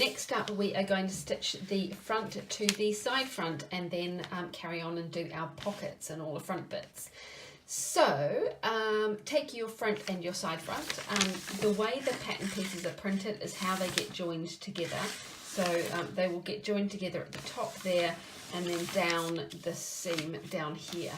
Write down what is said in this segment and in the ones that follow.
Next up, we are going to stitch the front to the side front and then carry on and do our pockets and all the front bits. So take your front and your side front. The way the pattern pieces are printed is how they get joined together. So they will get joined together at the top there and then down the seam down here.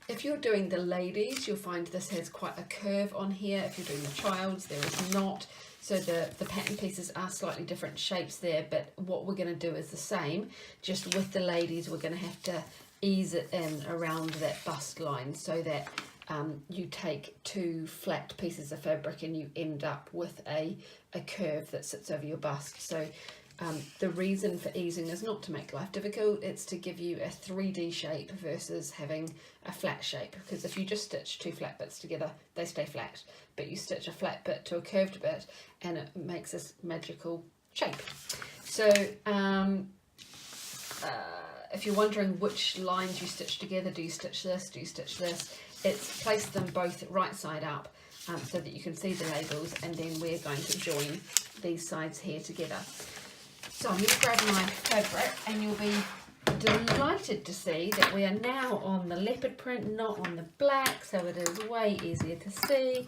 If you're doing the ladies, you'll find this has quite a curve on here. If you're doing the child's, there is not. So the pattern pieces are slightly different shapes there, but what we're going to do is the same. Just with the ladies, we're going to have to ease it in around that bust line so that you take two flat pieces of fabric and you end up with a curve that sits over your bust. So the reason for easing is not to make life difficult, it's to give you a 3D shape versus having a flat shape, because if you just stitch two flat bits together, they stay flat, but you stitch a flat bit to a curved bit and it makes this magical shape. So if you're wondering which lines you stitch together, do you stitch this, do you stitch this, it's place them both right side up so that you can see the labels, and then we're going to join these sides here together. So I'm going to grab my fabric and you'll be delighted to see that we are now on the leopard print, not on the black, so it is way easier to see.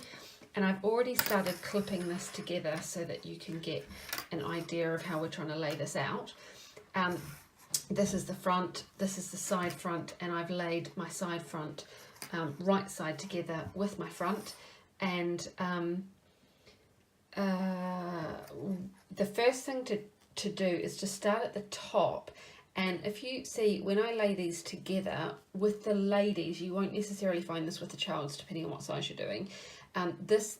And I've already started clipping this together so that you can get an idea of how we're trying to lay this out. This is the front, this is the side front, and I've laid my side front right side together with my front. And the first thing to do is to start at the top. And if you see, when I lay these together with the ladies, you won't necessarily find this with the child's, depending on what size you're doing. It's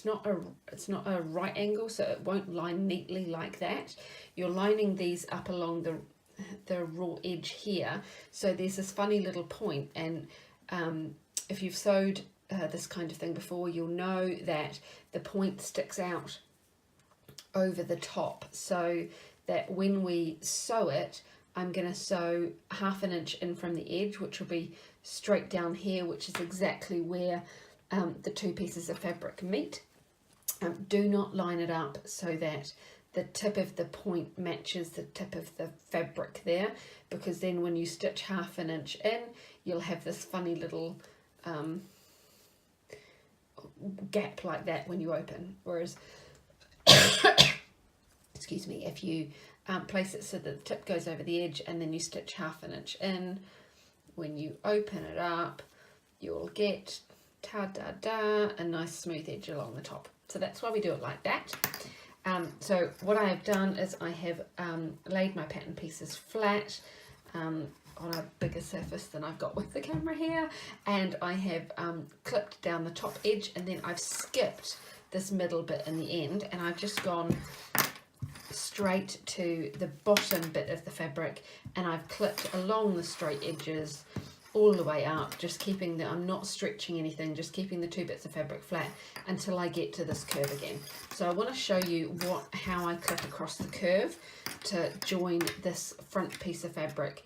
not a right angle, so it won't line neatly like that. You're lining these up along the raw edge here, so there's this funny little point. And if you've sewed this kind of thing before, you'll know that the point sticks out over the top, so that when we sew it, I'm going to sew 1/2 inch in from the edge, which will be straight down here, which is exactly where the two pieces of fabric meet. Do not line it up so that the tip of the point matches the tip of the fabric there, because then when you stitch 1/2 inch in, you'll have this funny little gap like that when you open. Whereas excuse me, if you place it so that the tip goes over the edge and then you stitch 1/2 inch in, when you open it up, you'll get a nice smooth edge along the top. So that's why we do it like that. So what I have done is I have laid my pattern pieces flat on a bigger surface than I've got with the camera here, and I have clipped down the top edge, and then I've skipped this middle bit in the end, and I've just gone straight to the bottom bit of the fabric, and I've clipped along the straight edges all the way up, just keeping I'm not stretching anything, just keeping the two bits of fabric flat until I get to this curve again. So I want to show you how I clip across the curve to join this front piece of fabric,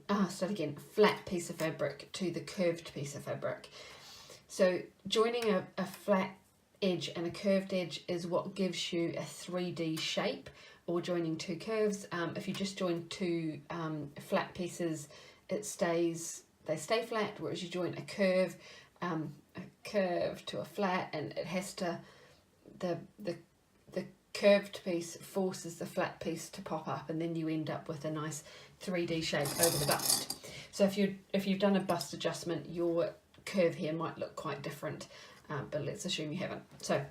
flat piece of fabric to the curved piece of fabric. So joining a flat edge and a curved edge is what gives you a 3D shape, or joining two curves. If you just join two flat pieces, they stay flat, whereas you join a curve to a flat, and it has to, the curved piece forces the flat piece to pop up, and then you end up with a nice 3D shape over the bust. So if you've done a bust adjustment, your curve here might look quite different, but let's assume you haven't. So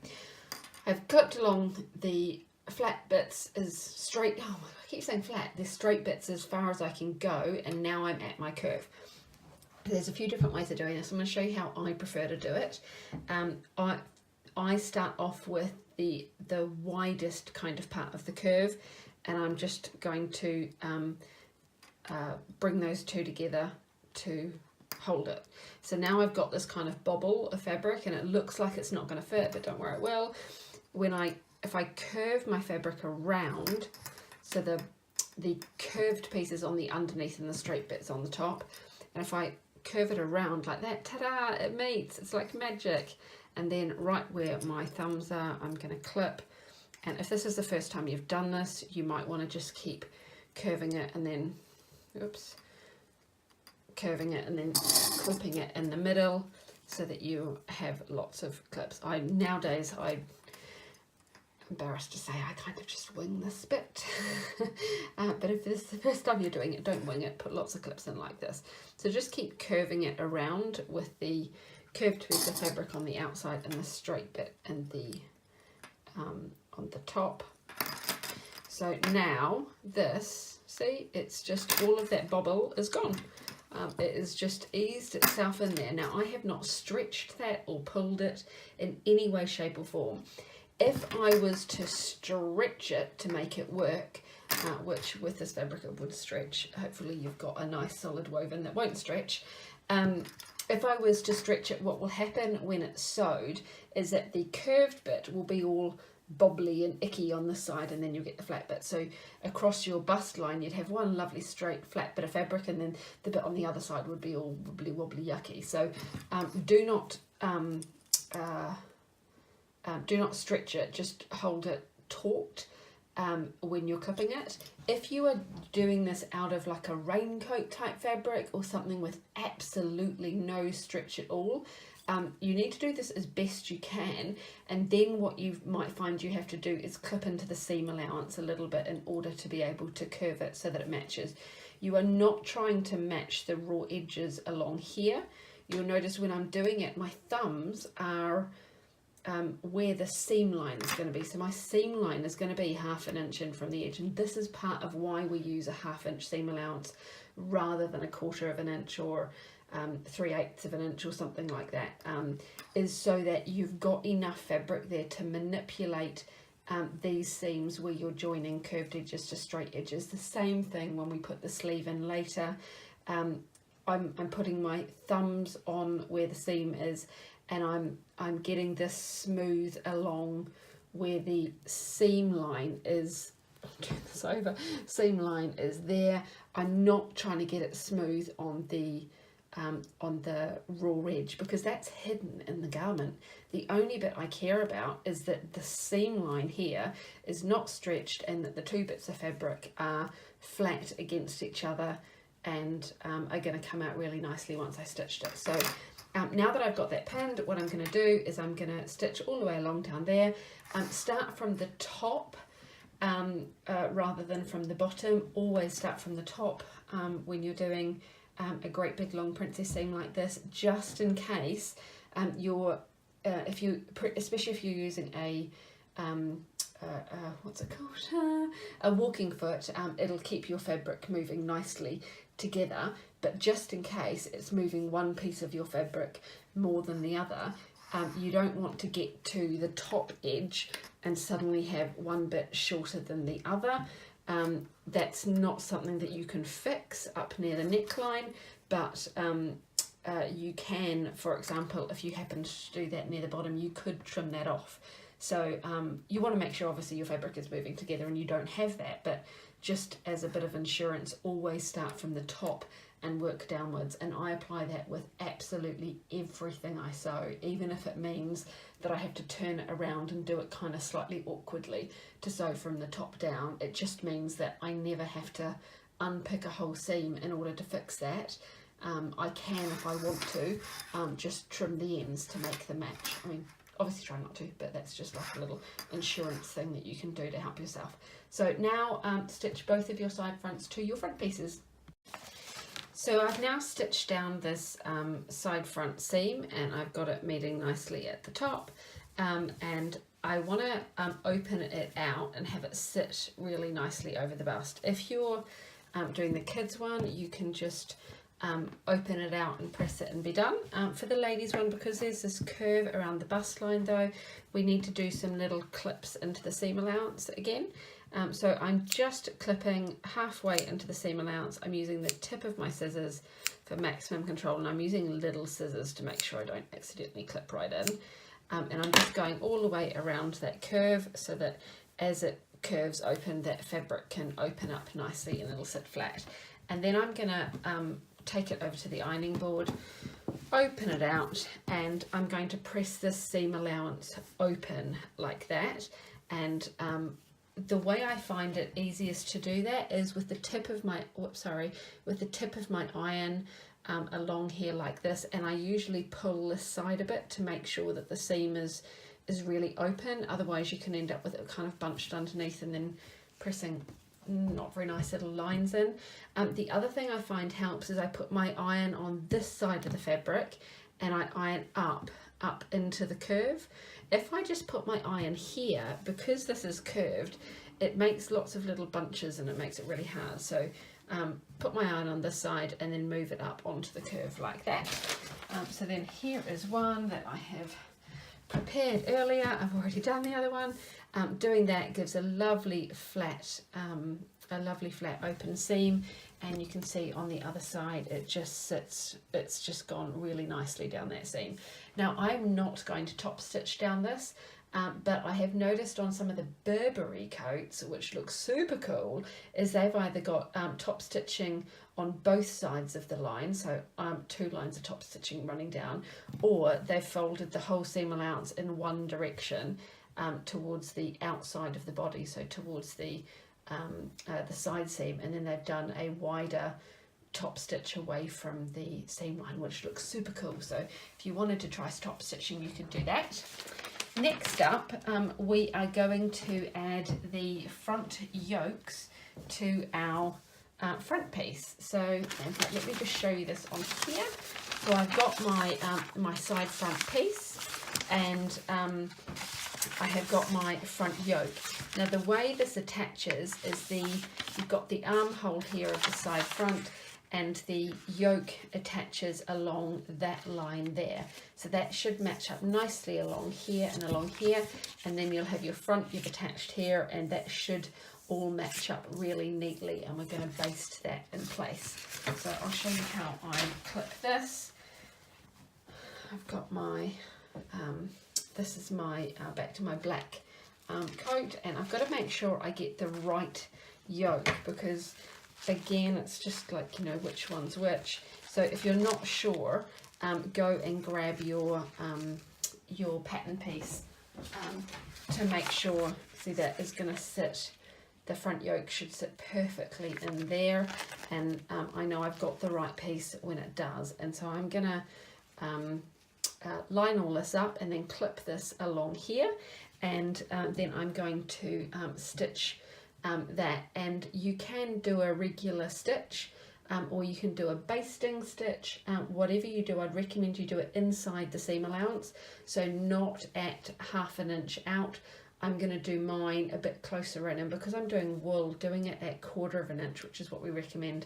I've clipped along the flat bits as straight, oh my God, I keep saying flat, the straight bits as far as I can go, and now I'm at my curve. There's a few different ways of doing this. I'm going to show you how I prefer to do it. I start off with the widest kind of part of the curve, and I'm just going to bring those two together to hold it. So now I've got this kind of bobble of fabric, and it looks like it's not going to fit, but don't worry, it will. If I curve my fabric around, so the curved piece is on the underneath and the straight bit's on the top, and if I curve it around like that, ta-da, it meets, it's like magic. And then right where my thumbs are, I'm going to clip. And if this is the first time you've done this, you might want to just keep curving it and then, curving it and then clipping it in the middle so that you have lots of clips. Nowadays, I'm embarrassed to say, I kind of just wing this bit. But if this is the first time you're doing it, don't wing it, put lots of clips in like this. So just keep curving it around with the curved piece of fabric on the outside and the straight bit and the on the top. So now this, see, it's just all of that bobble is gone. It has just eased itself in there. Now I have not stretched that or pulled it in any way, shape or form. If I was to stretch it to make it work, which with this fabric it would stretch, hopefully you've got a nice solid woven that won't stretch. If I was to stretch it, what will happen when it's sewed is that the curved bit will be all bobbly and icky on the side, and then you'll get the flat bit. So across your bust line you'd have one lovely straight flat bit of fabric, and then the bit on the other side would be all wobbly yucky. So do not stretch it, just hold it taut when you're clipping it. If you are doing this out of like a raincoat type fabric or something with absolutely no stretch at all, you need to do this as best you can, and then what you might find you have to do is clip into the seam allowance a little bit in order to be able to curve it so that it matches. You are not trying to match the raw edges along here. You'll notice when I'm doing it, my thumbs are where the seam line is going to be. So my seam line is going to be 1/2 inch in from the edge, and this is part of why we use a 1/2 inch seam allowance rather than a 1/4 inch or 3/8 inch or something like that, is so that you've got enough fabric there to manipulate these seams where you're joining curved edges to straight edges. The same thing when we put the sleeve in later. I'm putting my thumbs on where the seam is, and I'm getting this smooth along where the seam line is. I'll turn this over. Seam line is there. I'm not trying to get it smooth on the raw edge, because that's hidden in the garment. The only bit I care about is that the seam line here is not stretched, and that the two bits of fabric are flat against each other and are going to come out really nicely once I stitched it. So now that I've got that pinned, what I'm going to do is I'm going to stitch all the way along down there. Start from the top rather than from the bottom. Always start from the top when you're doing a great big long princess seam like this, just in case especially if you're using a what's it called, a walking foot, it'll keep your fabric moving nicely together. But just in case it's moving one piece of your fabric more than the other, you don't want to get to the top edge and suddenly have one bit shorter than the other. That's not something that you can fix up near the neckline, but you can, for example, if you happen to do that near the bottom, you could trim that off. So you want to make sure obviously your fabric is moving together and you don't have that, but just as a bit of insurance, always start from the top and work downwards. And I apply that with absolutely everything I sew, even if it means that I have to turn it around and do it kind of slightly awkwardly to sew from the top down. It just means that I never have to unpick a whole seam in order to fix that. I can, if I want to, just trim the ends to make them match. I mean, obviously try not to, but that's just like a little insurance thing that you can do to help yourself. So now stitch both of your side fronts to your front pieces. So I've now stitched down this side front seam, and I've got it meeting nicely at the top, and I want to open it out and have it sit really nicely over the bust. If you're doing the kids one, you can just open it out and press it and be done. For the ladies one, because there's this curve around the bust line though, we need to do some little clips into the seam allowance again. So I'm just clipping halfway into the seam allowance. I'm using the tip of my scissors for maximum control, and I'm using little scissors to make sure I don't accidentally clip right in. And I'm just going all the way around that curve so that as it curves open, that fabric can open up nicely and it'll sit flat. And then I'm gonna take it over to the ironing board, open it out, and I'm going to press this seam allowance open like that. And the way I find it easiest to do that is with the tip of my iron along here like this, and I usually pull this side a bit to make sure that the seam is really open. Otherwise you can end up with it kind of bunched underneath and then pressing not very nice little lines in. The other thing I find helps is I put my iron on this side of the fabric and I iron up into the curve. If I just put my iron here, because this is curved, it makes lots of little bunches and it makes it really hard. So put my iron on this side and then move it up onto the curve like that. So then here is one that I have prepared earlier. I've already done the other one. Doing that gives a lovely flat open seam, and you can see on the other side it just sits, it's just gone really nicely down that seam. Now I'm not going to top stitch down this, but I have noticed on some of the Burberry coats, which looks super cool, is they've either got top stitching on both sides of the line, so 2 lines of top stitching running down, or they've folded the whole seam allowance in one direction towards the outside of the body, so towards the side seam, and then they've done a wider top stitch away from the seam line, which looks super cool. So if you wanted to try top stitching, you could do that. Next up, we are going to add the front yokes to our front piece. So in fact, let me just show you this on here. So I've got my my side front piece, and I have got my front yoke. Now the way this attaches is you've got the armhole here of the side front, and the yoke attaches along that line there. So that should match up nicely along here and along here, and then you'll have your front you've attached here, and that should all match up really neatly, and we're going to baste that in place. So I'll show you how I clip this. I've got my this is my back to my black coat, and I've got to make sure I get the right yoke, because again it's just like, you know, which one's which. So if you're not sure, go and grab your pattern piece to make sure. See, that is going to sit, the front yoke should sit perfectly in there, and I know I've got the right piece when it does. And so I'm going to line all this up and then clip this along here, and then I'm going to stitch that. And you can do a regular stitch, or you can do a basting stitch. Whatever you do, I'd recommend you do it inside the seam allowance, so not at 1/2 inch out. I'm going to do mine a bit closer in, and because I'm doing wool, doing it at 1/4 inch, which is what we recommend,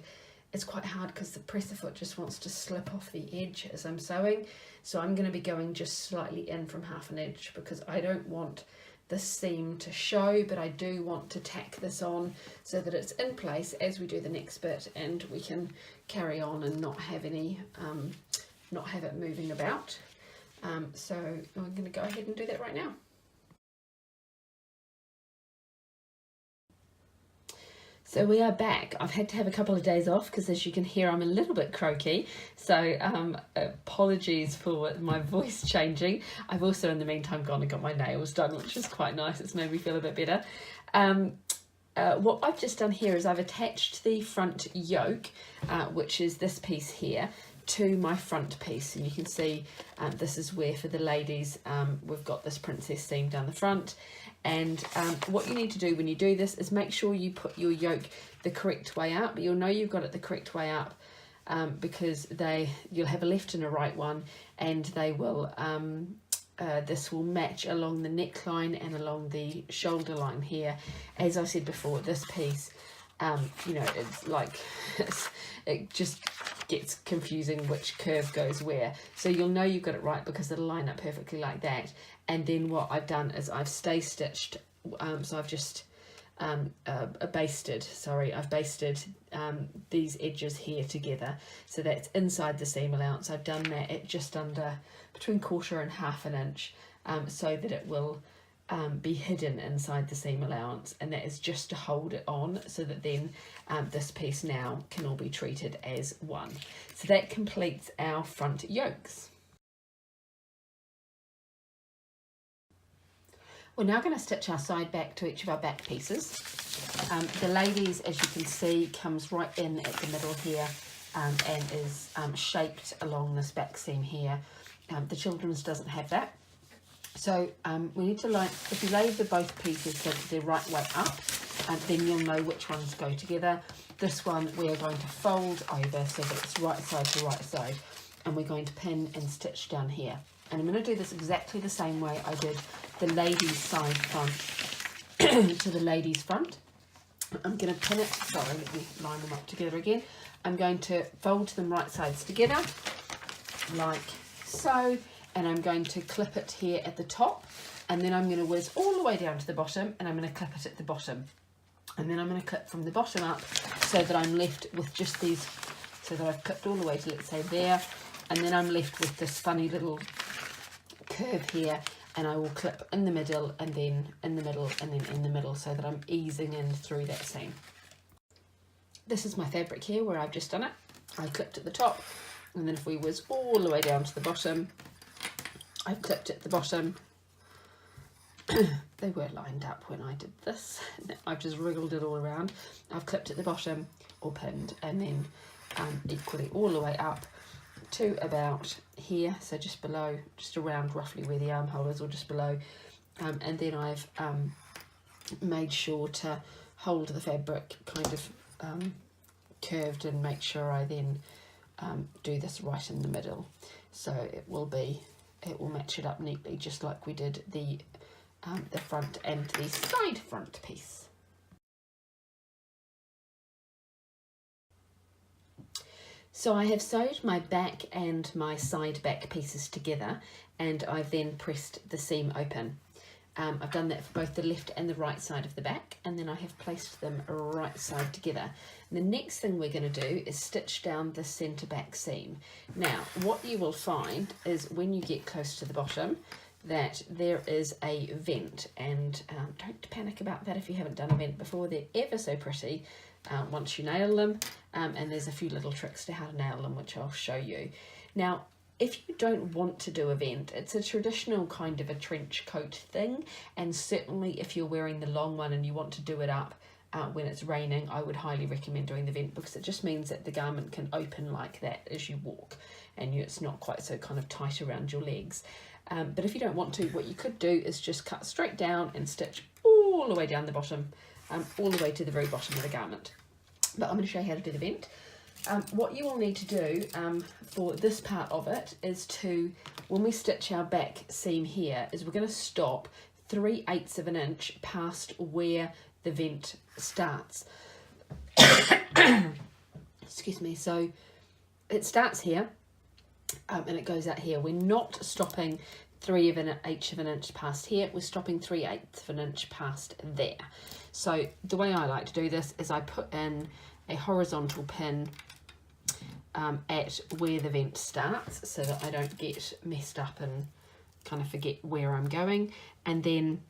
it's quite hard because the presser foot just wants to slip off the edge as I'm sewing. So I'm going to be going just slightly in from 1/2 inch, because I don't want the seam to show, but I do want to tack this on so that it's in place as we do the next bit, and we can carry on and not have any not have it moving about. So I'm going to go ahead and do that right now. So we are back. I've had to have a couple of days off because, as you can hear, I'm a little bit croaky. So apologies for my voice changing. I've also in the meantime gone and got my nails done, which is quite nice. It's made me feel a bit better. What I've just done here is I've attached the front yoke, which is this piece here, to my front piece, and you can see this is where, for the ladies, we've got this princess seam down the front. And what you need to do when you do this is make sure you put your yoke the correct way up. You'll know you've got it the correct way up because you'll have a left and a right one, and they will this will match along the neckline and along the shoulder line here. As I said before, this piece, you know, it's like it just gets confusing which curve goes where. So you'll know you've got it right because it'll line up perfectly like that. And then what I've done is I've stay stitched, so I've just basted, sorry, I've basted these edges here together, so that's inside the seam allowance. I've done that at just under between 1/4 and 1/2 inch, so that it will be hidden inside the seam allowance, and that is just to hold it on, so that then this piece now can all be treated as one. So that completes our front yokes. We're now going to stitch our side back to each of our back pieces. The ladies, as you can see, comes right in at the middle here, and is shaped along this back seam here. The children's doesn't have that. So we need to if you lay both pieces so that they're right way up, then you'll know which ones go together. This one we are going to fold over so that it's right side to right side, and we're going to pin and stitch down here. And I'm going to do this exactly the same way I did the ladies' side front to the ladies' front. I'm going to pin it, sorry, let me line them up together again. I'm going to fold them right sides together, like so, and I'm going to clip it here at the top, and then I'm going to whiz all the way down to the bottom, and I'm going to clip it at the bottom. And then I'm going to clip from the bottom up so that I'm left with just these, so that I've clipped all the way to, let's say, there, and then I'm left with this funny little curve here, and I will clip in the middle, and then in the middle, and then in the middle, so that I'm easing in through that seam. This is my fabric here where I've just done it. I clipped at the top, and then if we whiz all the way down to the bottom, I've clipped at the bottom. They were lined up when I did this. I've just wriggled it all around. I've clipped at the bottom or pinned, and then equally all the way up to about here, so just below, just around roughly where the armhole is, or just below, and then I've made sure to hold the fabric kind of curved, and make sure I then do this right in the middle, so it will match it up neatly, just like we did the front and the side front piece. So I have sewed my back and my side back pieces together, and I've then pressed the seam open. I've done that for both the left and the right side of the back, and then I have placed them right side together. And the next thing we're going to do is stitch down the centre back seam. Now, what you will find is when you get close to the bottom that there is a vent, and don't panic about that if you haven't done a vent before. They're ever so pretty once you nail them, and there's a few little tricks to how to nail them, which I'll show you. Now, if you don't want to do a vent, it's a traditional kind of a trench coat thing, and certainly if you're wearing the long one and you want to do it up when it's raining, I would highly recommend doing the vent, because it just means that the garment can open like that as you walk, and it's not quite so kind of tight around your legs. But if you don't want to, what you could do is just cut straight down and stitch all the way down the bottom, all the way to the very bottom of the garment. But I'm going to show you how to do the vent. What you will need to do for this part of it is to, when we stitch our back seam here, is we're going to stop 3/8 of an inch past where the vent starts. Excuse me. So it starts here, and it goes out here. We're not stopping 3/8 of an inch past here. We're stopping 3/8 of an inch past there. So the way I like to do this is I put in a horizontal pin at where the vent starts, so that I don't get messed up and kind of forget where I'm going. And then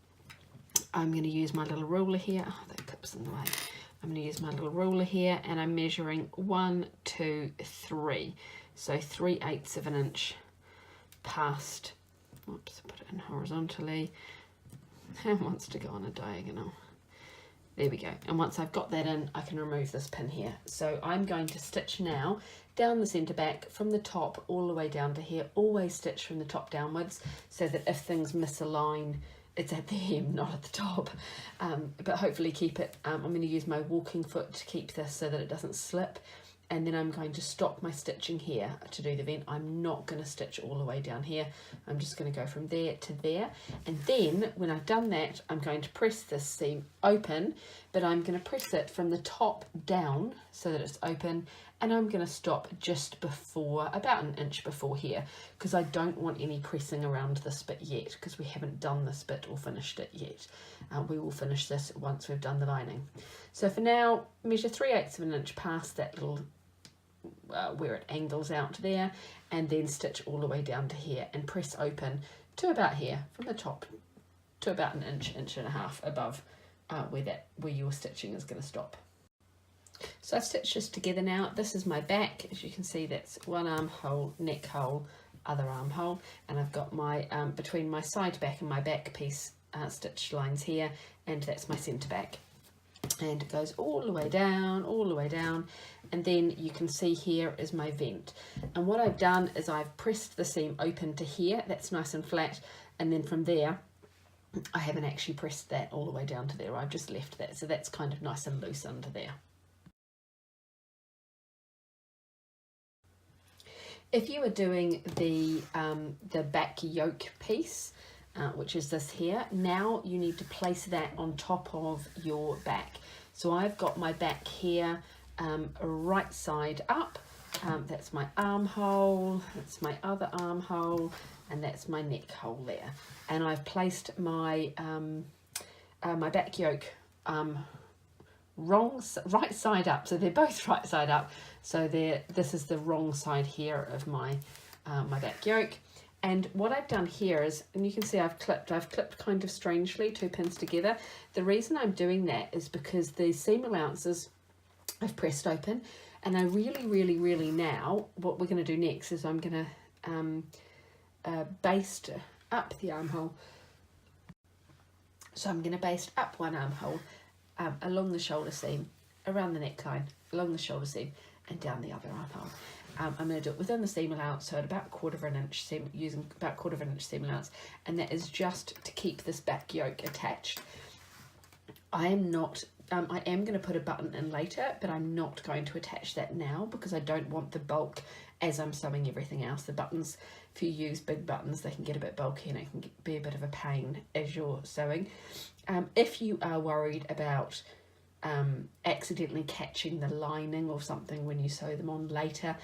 I'm going to use my little ruler here. Oh, that clip's in the way. I'm going to use my little ruler here, and I'm measuring 1, 2, 3. So 3/8 of an inch past. Whoops, put it in horizontally. And wants to go on a diagonal. There we go. And once I've got that in, I can remove this pin here. So I'm going to stitch now down the centre back from the top all the way down to here. Always stitch from the top downwards, so that if things misalign, it's at the hem, not at the top. But hopefully keep it. I'm going to use my walking foot to keep this so that it doesn't slip. And then I'm going to stop my stitching here to do the vent. I'm not going to stitch all the way down here. I'm just going to go from there to there. And then when I've done that, I'm going to press this seam open, but I'm going to press it from the top down so that it's open, and I'm going to stop just before, about an inch before here, because I don't want any pressing around this bit yet, because we haven't done this bit or finished it yet. We will finish this once we've done the lining. So for now, measure 3/8 of an inch past that little where it angles out there, and then stitch all the way down to here and press open to about here, from the top to about an inch, inch and a half above where your stitching is going to stop. So I've stitched this together now. This is my back. As you can see, that's one armhole, neck hole, other armhole, and I've got my between my side back and my back piece stitch lines here, and that's my centre back. And it goes all the way down, and then you can see here is my vent. And what I've done is I've pressed the seam open to here, that's nice and flat, and then from there I haven't actually pressed that all the way down to there, I've just left that, so that's kind of nice and loose under there. If you were doing the back yoke piece, which is this here, now you need to place that on top of your back. So I've got my back here right side up, that's my armhole, that's my other armhole, and that's my neck hole there. And I've placed my my back yoke right side up, so they're both right side up. So this is the wrong side here of my my back yoke. And what I've done here is, and you can see I've clipped kind of strangely 2 pins together. The reason I'm doing that is because the seam allowances I've pressed open, and I really now, what we're going to do next is I'm going to baste up the armhole. So I'm going to baste up one armhole along the shoulder seam, around the neckline, along the shoulder seam, and down the other armhole. I'm going to do it within the seam allowance, so at about 1/4 inch seam, using about 1/4 inch seam allowance, and that is just to keep this back yoke attached. I am going to put a button in later, but I'm not going to attach that now because I don't want the bulk as I'm sewing everything else. The buttons, if you use big buttons, they can get a bit bulky and it can be a bit of a pain as you're sewing. If you are worried about accidentally catching the lining or something when you sew them on later,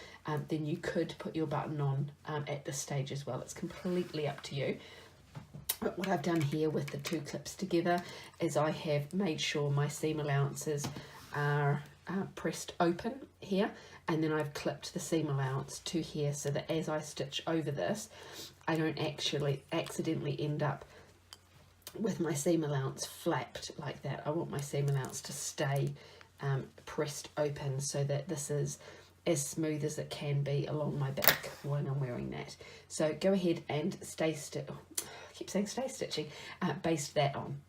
then you could put your button on at this stage as well. It's completely up to you. But what I've done here with the 2 clips together is I have made sure my seam allowances are pressed open here, and then I've clipped the seam allowance to here so that as I stitch over this, I don't actually accidentally end up with my seam allowance flapped like that. I want my seam allowance to stay pressed open so that this is as smooth as it can be along my back when I'm wearing that. So go ahead and stay stitching, baste that on.